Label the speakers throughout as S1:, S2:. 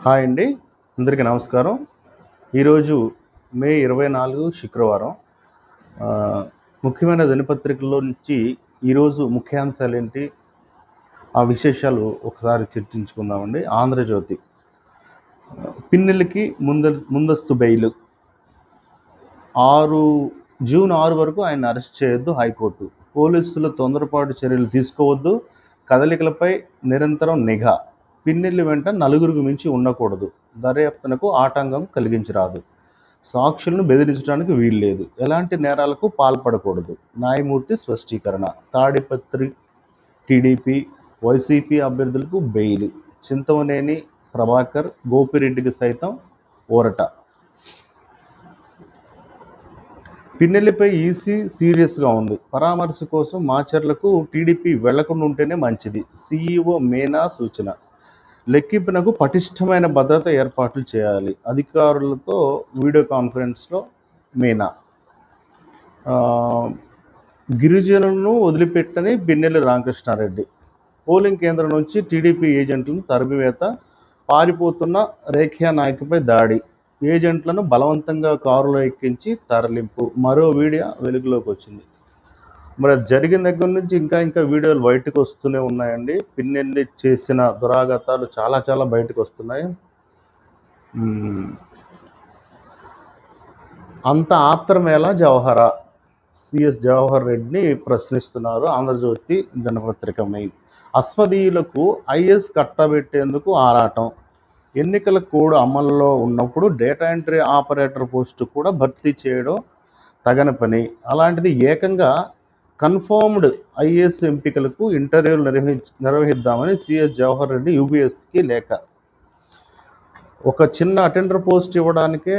S1: Hi అండి. అందరికీ నమస్కారం. ఈరోజు మే 24 శుక్రవారం. ముఖ్యమైన దినపత్రికల్లో నుంచి ఈరోజు ముఖ్యాంశాలేంటి, ఆ విశేషాలు ఒకసారి చర్చించుకుందామండి. ఆంధ్రజ్యోతి పిన్నెల్లికి ముందస్తు బెయిల్. జూన్ 6 వరకు ఆయన అరెస్ట్ చేయొద్దు హైకోర్టు. పోలీసులు తొందరపాటు చర్యలు తీసుకోవద్దు, కదలికలపై నిరంతరం నిఘా. పిన్నెల్లి వెంట నలుగురికి మించి ఉండకూడదు, దర్యాప్తునకు ఆటంకం కలిగించరాదు, సాక్షులను బెదిరించడానికి వీల్లేదు, ఎలాంటి నేరాలకు పాల్పడకూడదు, న్యాయమూర్తి స్పష్టీకరణ. తాడిపత్రి టీడీపీ వైసీపీ అభ్యర్థులకు బెయిల్. చింతమనేని ప్రభాకర్, గోపిరెడ్డికి సైతం ఊరట. పిన్నెల్లిపై ఈసీ సీరియస్గా ఉంది. పరామర్శ కోసం మాచర్లకు టీడీపీ వెళ్లకుండా ఉంటేనే మంచిది, సీఈఓ మీనా సూచన. లెక్కింపునకు పటిష్టమైన భద్రత ఏర్పాట్లు చేయాలి, అధికారులతో వీడియో కాన్ఫరెన్స్లో మీనా. గిరిజనులను వదిలిపెట్టని పిన్నెల్లి రామకృష్ణారెడ్డి. పోలింగ్ కేంద్రం నుంచి టీడీపీ ఏజెంట్లను తరిమివేత, పారిపోతున్న రేఖ్యా నాయకుపై దాడి, ఏజెంట్లను బలవంతంగా కారులో ఎక్కించి తరలింపు. మరో వీడియో వెలుగులోకి వచ్చింది. మరి జరిగిన దగ్గర నుంచి ఇంకా వీడియోలు బయటకు వస్తూనే ఉన్నాయండి. పిన్నెల్లి చేసిన దురాగతాలు చాలా బయటకు వస్తున్నాయి. అంత ఆత్రమేళ జవహరా, సిఎస్ జవహర్ రెడ్డిని ప్రశ్నిస్తున్నారు ఆంధ్రజ్యోతి దినపత్రిక మెయిన్. అస్మదీయులకు ఐఎస్ కట్టబెట్టేందుకు ఆరాటం. ఎన్నికల కోడ్ అమల్లో ఉన్నప్పుడు డేటా ఎంట్రీ ఆపరేటర్ పోస్టు కూడా భర్తీ చేయడం తగని పని. అలాంటిది ఏకంగా కన్ఫర్మ్డ్ ఐఏఎస్ ఎంపికలకు ఇంటర్వ్యూలు నిర్వహిద్దామని సిఎస్ జవహర్ రెడ్డి యూపీఎస్కి లేఖ. ఒక చిన్న అటెండర్ పోస్ట్ ఇవ్వడానికే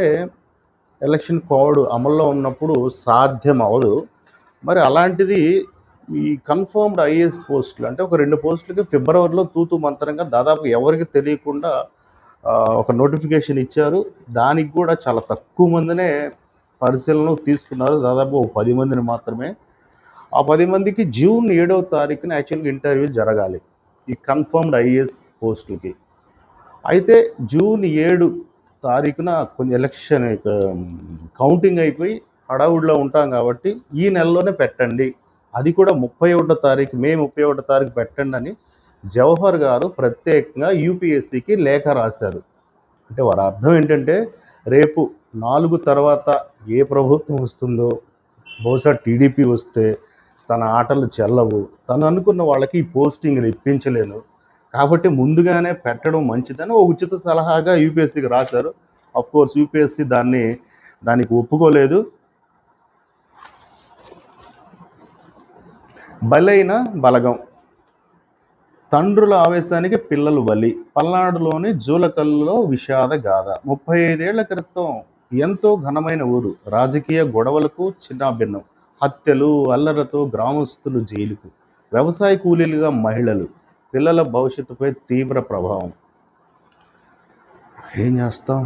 S1: ఎలక్షన్ కోడ్ అమల్లో ఉన్నప్పుడు సాధ్యం అవ్వదు. మరి అలాంటిది ఈ కన్ఫర్మ్డ్ ఐఏఎస్ పోస్టులు అంటే ఒక 2 పోస్టులకి ఫిబ్రవరిలో తూతు మంత్రంగా దాదాపు ఎవరికి తెలియకుండా ఒక నోటిఫికేషన్ ఇచ్చారు. దానికి కూడా చాలా తక్కువ మందినే పరిశీలనలో తీసుకున్నారు, దాదాపు 10 మందిని మాత్రమే. ఆ 10 మందికి జూన్ 7వ తారీఖున యాక్చువల్గా ఇంటర్వ్యూ జరగాలి ఈ కన్ఫర్మ్డ్ ఐఏఎస్ పోస్టులకి. అయితే జూన్ 7 తారీఖున కొంచెం ఎలక్షన్ కౌంటింగ్ అయిపోయి హడావుడిలో ఉంటాం కాబట్టి ఈ నెలలోనే పెట్టండి, అది కూడా మే 31వ తారీఖు పెట్టండి అని జవహర్ గారు ప్రత్యేకంగా యూపీఎస్సీకి లేఖ రాశారు. అంటే వారి అర్థం ఏంటంటే రేపు 4 తర్వాత ఏ ప్రభుత్వం వస్తుందో, బహుశా టీడీపీ వస్తే తన ఆటలు చెల్లవు, తను అనుకున్న వాళ్ళకి ఈ పోస్టింగ్లు ఇప్పించలేను, కాబట్టి ముందుగానే పెట్టడం మంచిదని ఓ ఉచిత సలహాగా యూపీఎస్సీకి రాశారు. అఫ్కోర్స్ యూపీఎస్సీ దానికి ఒప్పుకోలేదు. బలైన బలగం, తండ్రుల ఆవేశానికి పిల్లలు బలి. పల్నాడులోని జూలకల్లో విషాద గాథ. 35 ఏళ్ల క్రితం ఎంతో ఘనమైన ఊరు, రాజకీయ గొడవలకు చిన్నాభిన్నం, హత్యలు అల్లరతో గ్రామస్తులు జైలుకు, వ్యవసాయ కూలీలుగా మహిళలు, పిల్లల భవిష్యత్తుపై తీవ్ర ప్రభావం. ఏం చేస్తాం,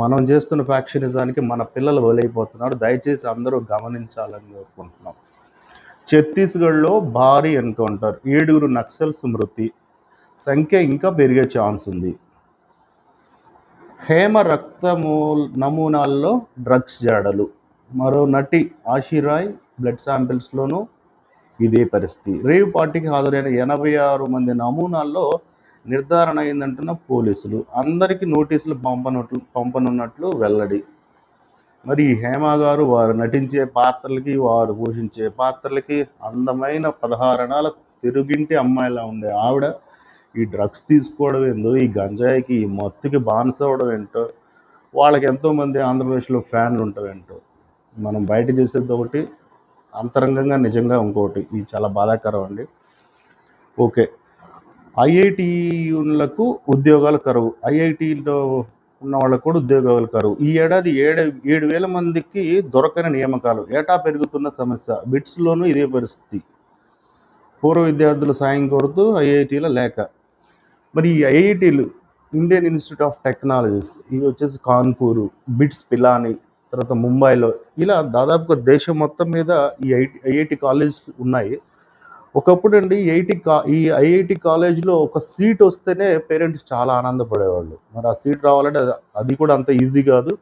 S1: మనం చేస్తున్న ఫ్యాక్షనిజానికి మన పిల్లలు బలైపోతున్నారు. దయచేసి అందరూ గమనించాలని కోరుకుంటున్నాం. ఛత్తీస్గఢ్లో భారీ ఎన్కౌంటర్, 7 నక్సల్స్ మృతి, సంఖ్య ఇంకా పెరిగే ఛాన్స్ ఉంది. హేమ రక్త నమూనాల్లో డ్రగ్స్ జాడలు. మరో నటి ఆశీరాయ్ బ్లడ్ శాంపిల్స్లోనూ ఇదే పరిస్థితి. రేవ్ పార్టీకి హాజరైన 86 మంది నమూనాల్లో నిర్ధారణ అయిందంటున్న పోలీసులు. అందరికీ నోటీసులు పంపనున్నట్లు వెల్లడి. మరి హేమ గారు వారు నటించే పాత్రలకి, వారు పోషించే పాత్రలకి అందమైన 16 అణాల తిరుగింటి అమ్మాయిలా ఉండే ఆవిడ ఈ డ్రగ్స్ తీసుకోవడం ఏందో, ఈ గంజాయికి ఈ మత్తుకి బానిస అవ్వడం ఏంటో, వాళ్ళకి ఎంతోమంది ఆంధ్రప్రదేశ్లో ఫ్యాన్లు ఉంటావేంటో. మనం బయట చేసేది ఒకటి, అంతరంగంగా నిజంగా ఇంకోటి. ఇది చాలా బాధాకరం అండి. ఓకే, ఐఐటీలకు ఉద్యోగాలు కరువు. ఐఐటీలో ఉన్న వాళ్ళకు కూడా ఉద్యోగాలు కరువు. ఈ ఏడాది 7,000 మందికి దొరకని నియామకాలు. ఏటా పెరుగుతున్న సమస్య. బిట్స్లోనూ ఇదే పరిస్థితి. పూర్వ విద్యార్థుల సాయం కోరుతూ ఐఐటీల లేఖ. మరి ఈ ఐఐటీలు, ఇండియన్ ఇన్స్టిట్యూట్ ఆఫ్ టెక్నాలజీస్, ఇవి వచ్చేసి కాన్పూరు, బిట్స్ పిలాని, తర్వాత ముంబైలో, ఇలా దాదాపుగా దేశం మొత్తం మీద ఈ ఐఐటి కాలేజ్ ఉన్నాయి. ఒకప్పుడు అండి ఈ ఐఐటి కాలేజ్లో ఒక సీట్ వస్తేనే పేరెంట్స్ చాలా ఆనందపడేవాళ్ళు. మరి ఆ సీట్ రావాలంటే అది కూడా అంత ఈజీ కాదు.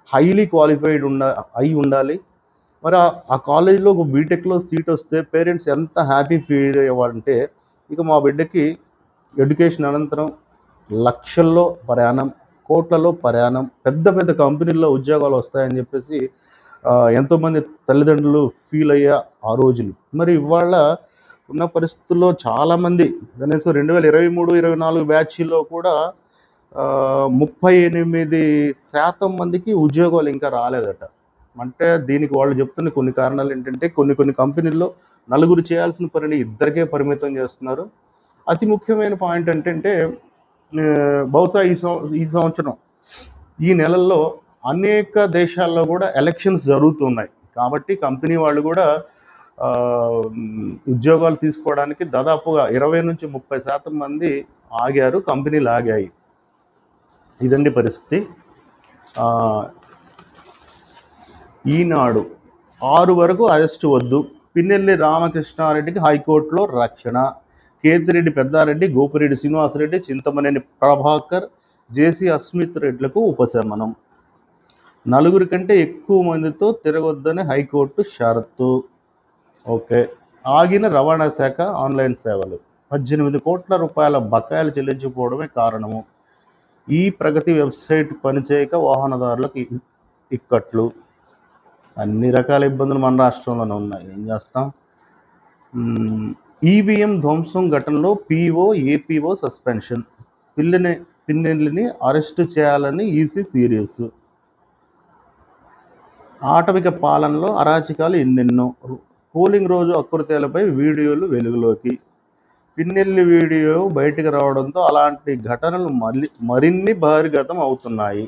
S1: హైలీ క్వాలిఫైడ్ అయి ఉండాలి. మరి ఆ కాలేజ్లో ఒక బీటెక్లో సీట్ వస్తే పేరెంట్స్ ఎంత హ్యాపీ ఫీల్ అయ్యేవారంటే, ఇక మా బిడ్డకి ఎడ్యుకేషన్ అనంతరం లక్షల్లో ప్రయాణం, కోట్లలో ప్రయాణం, పెద్ద పెద్ద కంపెనీల్లో ఉద్యోగాలు వస్తాయని చెప్పేసి ఎంతోమంది తల్లిదండ్రులు ఫీల్ అయ్యే ఆ రోజులు. మరి ఇవాళ ఉన్న పరిస్థితుల్లో చాలామంది కనీసం 2023, 24 బ్యాచ్లో కూడా 38% మందికి ఉద్యోగాలు ఇంకా రాలేదట. అంటే దీనికి వాళ్ళు చెప్తున్న కొన్ని కారణాలు ఏంటంటే, కొన్ని కంపెనీల్లో నలుగురు చేయాల్సిన పనిని ఇద్దరికే పరిమితం చేస్తున్నారు. అతి ముఖ్యమైన పాయింట్ ఏంటంటే, బహుశా ఈ సంవత్సరం ఈ నెలల్లో అనేక దేశాల్లో కూడా ఎలక్షన్స్ జరుగుతున్నాయి. కాబట్టి కంపెనీ వాళ్ళు కూడా ఉద్యోగాలు తీసుకోవడానికి దాదాపుగా 20-30% మంది ఆగారు, కంపెనీలు ఆగాయి. ఇదండి పరిస్థితి. ఈనాడు 6 వరకు అరెస్టు వద్దు, పిన్నెల్లి రామకృష్ణారెడ్డికి హైకోర్టులో రక్షణ, కేతిరెడ్డి పెద్దారెడ్డి, గోపిరెడ్డి శ్రీనివాసరెడ్డి, చింతమనేని ప్రభాకర్, జేసీ అస్మిత్ రెడ్లకు ఉపశమనం, 4 కంటే ఎక్కువ మందితో తిరగొద్దని హైకోర్టు షరతు. ఓకే. ఆగిన రవాణా శాఖ ఆన్లైన్ సేవలు, 18 కోట్ల రూపాయల బకాయిలు చెల్లించకపోవడమే కారణము, ఈ ప్రగతి వెబ్సైట్ పనిచేయక వాహనదారులకు ఇక్కట్లు. అన్ని రకాల ఇబ్బందులు మన రాష్ట్రంలోనే ఉన్నాయి, ఏం చేస్తాం. ఈవీఎం ధ్వంసం ఘటనలో ఏపీఓ సస్పెన్షన్, పిన్నెల్లిని అరెస్టు చేయాలని ఈసీ సీరియస్, ఆటవిక పాలనలో అరాచకాలు ఎన్నెన్నో, పోలింగ్ రోజు అకృత్యాలపై వీడియోలు వెలుగులోకి, పిన్నెల్లి వీడియో బయటకు రావడంతో అలాంటి ఘటనలు మరిన్ని బహిర్గతం అవుతున్నాయి.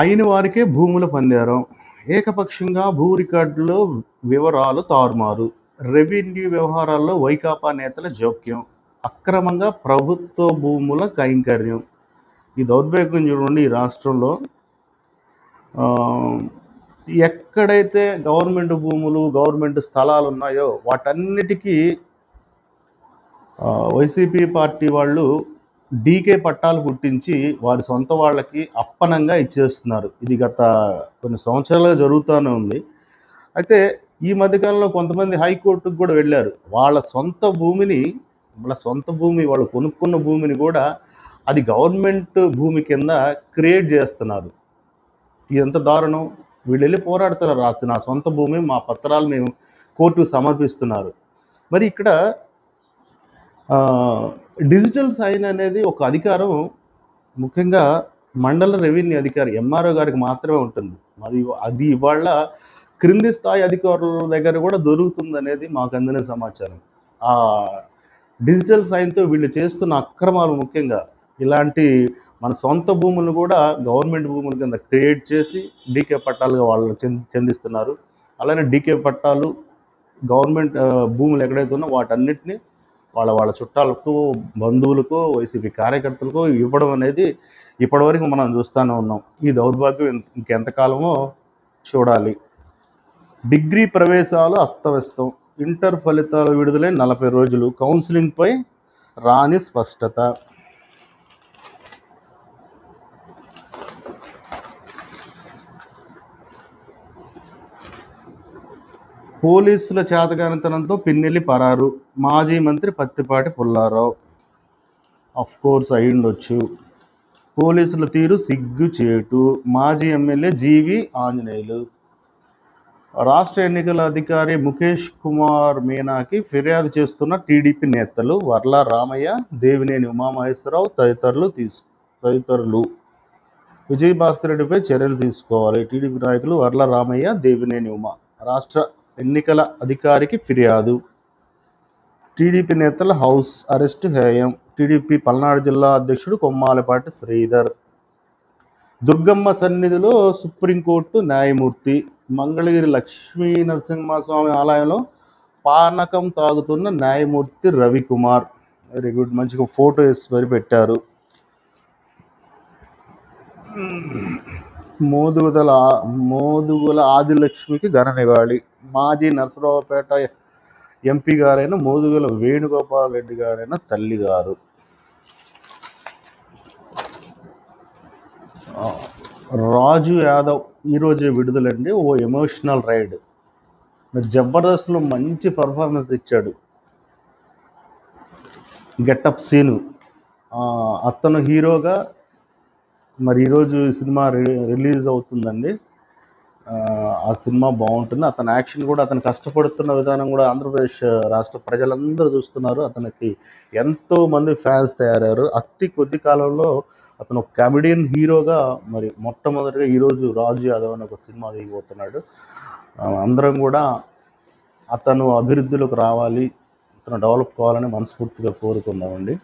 S1: అయిన వారికే భూముల పందేరం, ఏకపక్షంగా భూ రికార్డులో వివరాలు తారుమారు, రెవెన్యూ వ్యవహారాల్లో వైకాపా నేతల జోక్యం, అక్రమంగా ప్రభుత్వ భూముల కైంకర్యం. ఈ దౌర్భాగ్యం చూడండి, ఈ రాష్ట్రంలో ఎక్కడైతే గవర్నమెంట్ భూములు, గవర్నమెంట్ స్థలాలు ఉన్నాయో వాటన్నిటికీ వైసీపీ పార్టీ వాళ్ళు డీకే పట్టాలు పుట్టించి వారి సొంత వాళ్ళకి అప్పనంగా ఇచ్చేస్తున్నారు. ఇది గత కొన్ని సంవత్సరాలుగా జరుగుతూనే ఉంది. అయితే ఈ మధ్యకాలంలో కొంతమంది హైకోర్టుకు కూడా వెళ్ళారు. వాళ్ళ సొంత భూమి వాళ్ళు కొనుక్కున్న భూమిని కూడా అది గవర్నమెంట్ భూమి కింద క్రియేట్ చేస్తున్నారు. ఎంత దారుణం. వీళ్ళు వెళ్ళి పోరాడుతున్నారు, రాసి నా సొంత భూమి, మా పత్రాలు మేము కోర్టుకు సమర్పిస్తున్నారు. మరి ఇక్కడ డిజిటల్ సైన్ అనేది ఒక అధికారం ముఖ్యంగా మండల రెవెన్యూ అధికారి ఎంఆర్ఓ గారికి మాత్రమే ఉంటుంది. అది ఇవాళ క్రింది స్థాయి అధికారుల దగ్గర కూడా దొరుకుతుంది అనేది మాకు అందిన సమాచారం. ఆ డిజిటల్ సైన్తో వీళ్ళు చేస్తున్న అక్రమాలు, ముఖ్యంగా ఇలాంటి మన సొంత భూములను కూడా గవర్నమెంట్ భూముల కింద క్రియేట్ చేసి డీకే పట్టాలుగా వాళ్ళు చెందిస్తున్నారు. అలానే డీకే పట్టాలు గవర్నమెంట్ భూములు ఎక్కడైతే ఉన్నా వాటన్నిటిని వాళ్ళ చుట్టాలకు, బంధువులకు, వైసీపీ కార్యకర్తలకు ఇవ్వడం అనేది ఇప్పటివరకు మనం చూస్తూనే ఉన్నాం. ఈ దౌర్భాగ్యం ఇంకెంతకాలమో చూడాలి. డిగ్రీ ప్రవేశాలు అస్తవ్యస్తం, ఇంటర్ ఫలితాలు విడుదలై 40 రోజులు, కౌన్సిలింగ్పై రాని స్పష్టత. పోలీసుల చేతకానితనంతో పిన్నెల్లి పరారు, మాజీ మంత్రి పత్తిపాటి పుల్లారావు. అఫ్కోర్స్ అయ్యుండొచ్చు. పోలీసుల తీరు సిగ్గుచేటు, మాజీ ఎమ్మెల్యే జీవి ఆంజనేయులు. రాష్ట్ర ఎన్నికల అధికారి ముఖేష్ కుమార్ మీనాకి ఫిర్యాదు చేస్తున్న టీడీపీ నేతలు వర్ల రామయ్య, దేవినేని ఉమామహేశ్వరరావు తదితరులు. విజయభాస్కర్ రెడ్డిపై చర్యలు తీసుకోవాలి. టీడీపీ నాయకులు వర్ల రామయ్య, దేవినేని ఉమా రాష్ట్ర ఎన్నికల అధికారికి ఫిర్యాదు. టీడీపీ నేతల హౌస్ అరెస్టు హేయం. టీడీపీ పల్నాడు జిల్లా అధ్యక్షుడు కొమ్మాలపాటి శ్రీధర్. దుర్గమ్మ సన్నిధిలో సుప్రీంకోర్టు న్యాయమూర్తి. మంగళగిరి లక్ష్మీ నరసింహస్వామి ఆలయంలో పానకం తాగుతున్న న్యాయమూర్తి రవికుమార్. వెరీ గుడ్, మంచిగా ఫోటో వేసి మరి పెట్టారు. మోదుగుల ఆదిలక్ష్మికి ఘన నివాళి. మాజీ నరసరావుపేట ఎంపీ గారైన మోదుగుల వేణుగోపాల్ రెడ్డి గారైన తల్లి గారు. రాజు యాదవ్ ఈరోజే విడుదలండి. ఓ ఎమోషనల్ రైడ్. జబర్దస్త్లో మంచి పర్ఫార్మెన్స్ ఇచ్చాడు. గెటప్ సీను అతను హీరోగా మరి ఈరోజు సినిమా రిలీజ్ అవుతుందండి. ఆ సినిమా బాగుంటుంది. అతని యాక్షన్ కూడా, అతను కష్టపడుతున్న విధానం కూడా ఆంధ్రప్రదేశ్ రాష్ట్ర ప్రజలందరూ చూస్తున్నారు. అతనికి ఎంతో మంది ఫ్యాన్స్ తయారయ్యారు. అతి కొద్ది కాలంలో అతను ఒక కామెడియన్ హీరోగా మరి మొట్టమొదటిగా ఈరోజు రాజు యాదవ్ అని ఒక సినిమా దిగిపోతున్నాడు. అందరం కూడా అతను అభివృద్ధిలోకి రావాలి, అతను డెవలప్ కావాలని మనస్ఫూర్తిగా కోరుకుందామండి.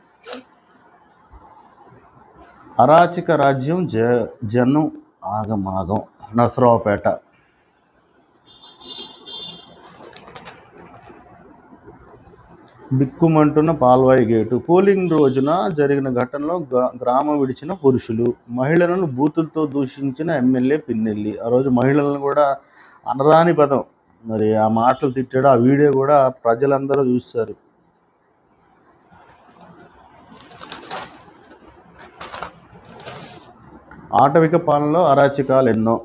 S1: అరాచక రాజ్యం జనం ఆగమాగం. నరసరావుపేట. బిక్కుమంటున్న పాల్వాయి గేటు. పోలింగ్ రోజున జరిగిన ఘటనలో గ్రామం విడిచిన పురుషులు. మహిళలను బూతులతో దూషించిన ఎమ్మెల్యే పిన్నెల్లి. ఆ రోజు మహిళలను కూడా అనరాని పదం మరి ఆ మాటలు తిట్టాడు. ఆ వీడియో కూడా ప్రజలందరూ చూస్తారు. ఆటవిక పాలనలో అరాచకాలు ఎన్నో.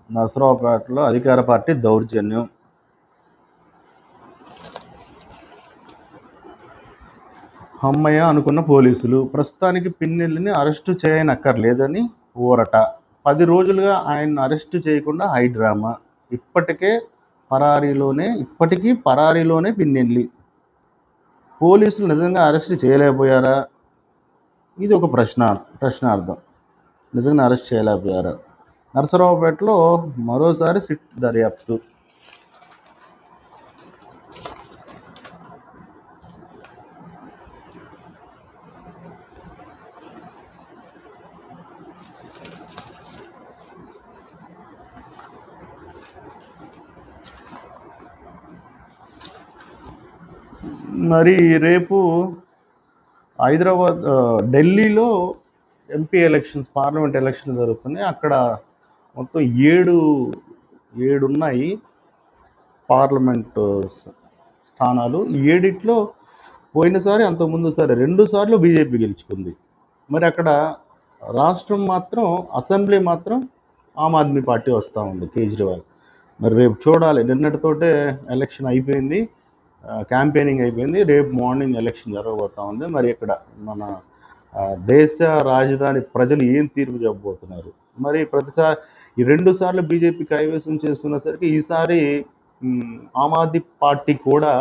S1: నరసరావుపేటలో అధికార పార్టీ దౌర్జన్యం. అమ్మయ్య అనుకున్న పోలీసులు. ప్రస్తుతానికి పిన్నెల్లిని అరెస్టు చేయనక్కర్లేదని ఊరట. 10 రోజులుగా ఆయన్ని అరెస్టు చేయకుండా హైడ్రామా. ఇప్పటికీ పరారీలోనే పిన్నెల్లి. పోలీసులు నిజంగా అరెస్ట్ చేయలేకపోయారా? ఇది ఒక ప్రశ్నార్థం. నిజంగా అరెస్ట్ చేయలేకపోయారా? నరసరావుపేటలో మరోసారి సిట్ దర్యాప్తు. మరి రేపు ఢిల్లీలో ఎంపీ ఎలక్షన్స్, పార్లమెంట్ ఎలక్షన్ జరుగుతున్నాయి. అక్కడ మొత్తం 7 ఉన్నాయి పార్లమెంట్ స్థానాలు. 7 పోయినసారి, అంతకుముందుసారి 2 సార్లు బీజేపీ గెలుచుకుంది. మరి అక్కడ రాష్ట్రం మాత్రం, అసెంబ్లీ మాత్రం ఆమ్ ఆద్మీ పార్టీ వస్తూ ఉంది, కేజ్రీవాల్. మరి రేపు చూడాలి. నిన్నటితోటే ఎలక్షన్ అయిపోయింది, క్యాంపెయినింగ్ అయిపోయింది. రేపు మార్నింగ్ ఎలక్షన్ జరగబోతూ ఉంది. మరి ఇక్కడ మన దేశ రాజధాని ప్రజలు ఏం తీర్పు చెప్పబోతున్నారు? మరి ప్రతిసారి ఈ 2 సార్లు బీజేపీ కైవసం చేస్తున్నసరికి ఈసారి ఆమ్ ఆద్మీ పార్టీ కూడా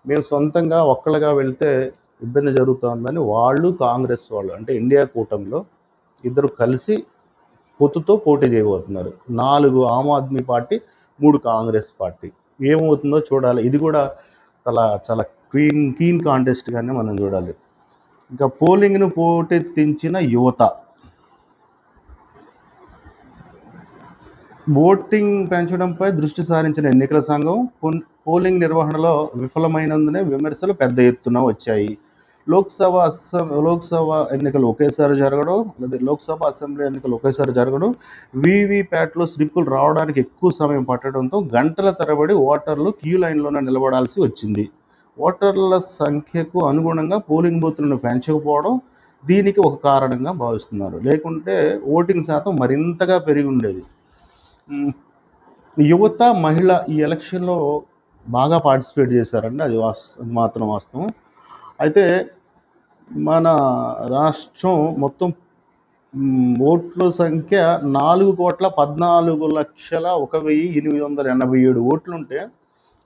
S1: మేము సొంతంగా ఒక్కళ్ళగా వెళ్తే ఇబ్బంది జరుగుతుందని వాళ్ళు, కాంగ్రెస్ వాళ్ళు, అంటే ఇండియా కూటమిలో ఇద్దరు కలిసి పొత్తుతో పోటీ చేయబోతున్నారు. 4 ఆమ్ ఆద్మీ పార్టీ, 3 కాంగ్రెస్ పార్టీ. ఏమవుతుందో చూడాలి. ఇది కూడా చాలా కీన్ కాంటెస్ట్గానే మనం చూడాలి. ఇంకా పోలింగ్ను పోటెత్తించిన యువత. ఓటింగ్ పెంచడంపై దృష్టి సారించిన ఎన్నికల సంఘం పోలింగ్ నిర్వహణలో విఫలమైనందునే విమర్శలు పెద్ద ఎత్తున వచ్చాయి. లోక్సభ ఎన్నికలు ఒకేసారి జరగడం, లేదా లోక్సభ అసెంబ్లీ ఎన్నికలు ఒకేసారి జరగడం, వీవీప్యాట్లో స్లిప్పులు రావడానికి ఎక్కువ సమయం పట్టడంతో గంటల తరబడి ఓటర్లు క్యూ లైన్లోనే నిలబడాల్సి వచ్చింది. ఓటర్ల సంఖ్యకు అనుగుణంగా పోలింగ్ బూత్లను పెంచకపోవడం దీనికి ఒక కారణంగా భావిస్తున్నారు. లేకుంటే ఓటింగ్ శాతం మరింతగా పెరిగి ఉండేది. యువత, మహిళ ఈ ఎలక్షన్లో బాగా పార్టిసిపేట్ చేశారండి. అది మాత్రం వాస్తవం. అయితే మన రాష్ట్రం మొత్తం ఓట్ల సంఖ్య 4,14,01,887 ఓట్లుంటే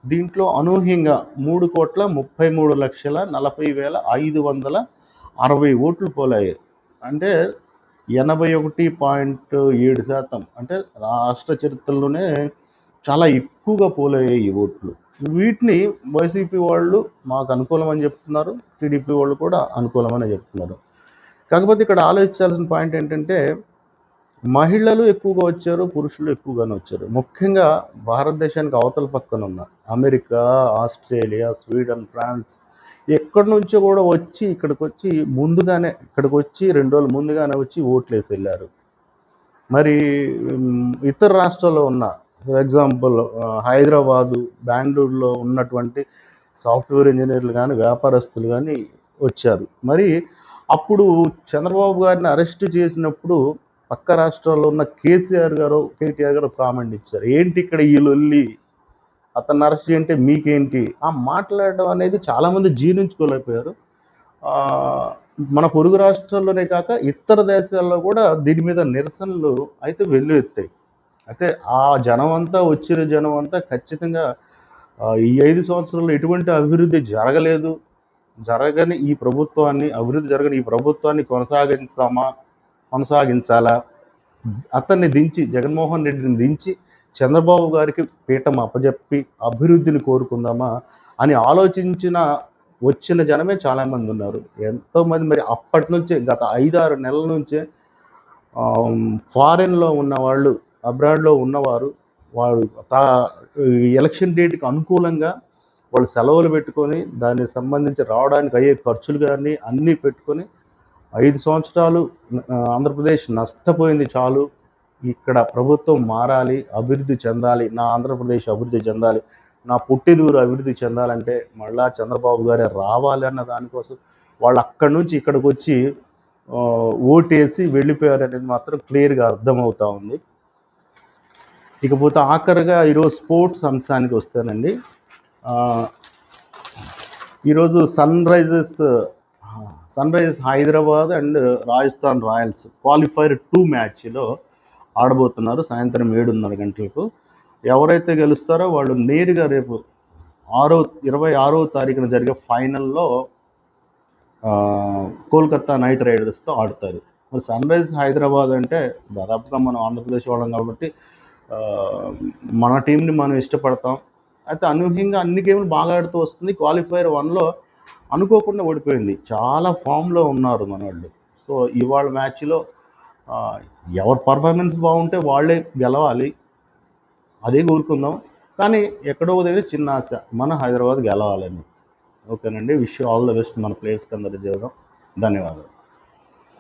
S1: దీంట్లో అనూహ్యంగా 3,30,40,560 ఓట్లు పోలయ్యాయి. అంటే 81.7%. అంటే రాష్ట్ర చరిత్రలోనే చాలా ఎక్కువగా పోలయ్యాయి ఈ ఓట్లు. వీటిని వైసీపీ వాళ్ళు మాకు అనుకూలమని చెప్తున్నారు, టీడీపీ వాళ్ళు కూడా అనుకూలమని చెప్తున్నారు. కాకపోతే ఇక్కడ ఆలోచించాల్సిన పాయింట్ ఏంటంటే మహిళలు ఎక్కువగా వచ్చారు, పురుషులు ఎక్కువగానే వచ్చారు. ముఖ్యంగా భారతదేశానికి అవతల పక్కన ఉన్న అమెరికా, ఆస్ట్రేలియా, స్వీడన్, ఫ్రాన్స్ ఎక్కడి నుంచో కూడా వచ్చి ఇక్కడికి వచ్చి 2 రోజులు ముందుగానే వచ్చి ఓట్లు వేసి వెళ్ళారు. మరి ఇతర రాష్ట్రాల్లో ఉన్న, ఫర్ ఎగ్జాంపుల్ హైదరాబాదు, బెంగళూరులో ఉన్నటువంటి సాఫ్ట్వేర్ ఇంజనీర్లు కానీ, వ్యాపారస్తులు కానీ వచ్చారు. మరి అప్పుడు చంద్రబాబు గారిని అరెస్ట్ చేసినప్పుడు పక్క రాష్ట్రాల్లో ఉన్న కేటీఆర్ గారు కామెంట్ ఇచ్చారు. ఏంటి ఇక్కడ ఈ లొల్లి, అతన్ని అరెస్ట్ చేయంటే మీకేంటి, ఆ మాట్లాడడం అనేది చాలామంది జీర్ణించుకోలేకపోయారు. మన పొరుగు రాష్ట్రాల్లోనే కాక ఇతర దేశాల్లో కూడా దీని మీద నిరసనలు అయితే వెల్లువెత్తాయి. అయితే ఆ జనం అంతా, వచ్చిన జనం అంతా ఖచ్చితంగా ఈ 5 సంవత్సరాల్లో ఎటువంటి అభివృద్ధి జరగలేదు, అభివృద్ధి జరగని ఈ ప్రభుత్వాన్ని కొనసాగించాలా, అతన్ని దించి, జగన్మోహన్ రెడ్డిని దించి చంద్రబాబు గారికి పీఠం అప్పజెప్పి అభివృద్ధిని కోరుకుందామా అని ఆలోచించిన వచ్చిన జనమే చాలామంది ఉన్నారు. ఎంతోమంది మరి అప్పటి నుంచే గత 5-6 నెలల నుంచే ఫారెన్లో ఉన్నవాళ్ళు, అబ్రాడ్లో ఉన్నవారు వాళ్ళు ఎలక్షన్ డేట్కి అనుకూలంగా వాళ్ళు సెలవులు పెట్టుకొని దానికి సంబంధించి రావడానికి అయ్యే ఖర్చులు కానీ అన్నీ పెట్టుకొని 5 సంవత్సరాలు ఆంధ్రప్రదేశ్ నష్టపోయింది చాలు, ఇక్కడ ప్రభుత్వం మారాలి, అభివృద్ధి చెందాలి, నా ఆంధ్రప్రదేశ్ అభివృద్ధి చెందాలి, నా పుట్టినూరు అభివృద్ధి చెందాలంటే మళ్ళా చంద్రబాబు గారే రావాలి అన్న దానికోసం వాళ్ళు అక్కడి నుంచి ఇక్కడికి వచ్చి ఓటేసి వెళ్ళిపోయారు అనేది మాత్రం క్లియర్గా అర్థమవుతా ఉంది. ఇకపోతే ఆఖరిగా ఈరోజు స్పోర్ట్స్ అంశానికి వస్తానండి. ఈరోజు Sunrisers Hyderabad and Rajasthan Royals qualifier 2 మ్యాచ్లో ఆడబోతున్నారు సాయంత్రం 7:30 గంటలకు. ఎవరైతే గెలుస్తారో వాళ్ళు నేరుగా రేపు 26వ తారీఖున జరిగే ఫైనల్లో కోల్కతా నైట్ రైడర్స్తో ఆడతారు. మరి సన్ రైజ్ హైదరాబాద్ అంటే దాదాపుగా మనం ఆంధ్రప్రదేశ్ వాళ్ళం కాబట్టి మన టీంని మనం ఇష్టపడతాం. అయితే అనూహ్యంగా అన్ని గేమ్లు బాగా ఆడుతూ వస్తుంది. క్వాలిఫైర్ 1లో అనుకోకుండా ఓడిపోయింది. చాలా ఫామ్లో ఉన్నారు మన వాళ్ళు. సో ఇవాళ మ్యాచ్లో ఎవరి పర్ఫార్మెన్స్ బాగుంటే వాళ్ళే గెలవాలి, అదే కోరుకుందాం. కానీ ఎక్కడో దగ్గర చిన్న ఆశ, మన హైదరాబాద్ గెలవాలని. ఓకేనండి, wish you all the best మన ప్లేయర్స్కి అందరికీ. ధన్యవాదాలు.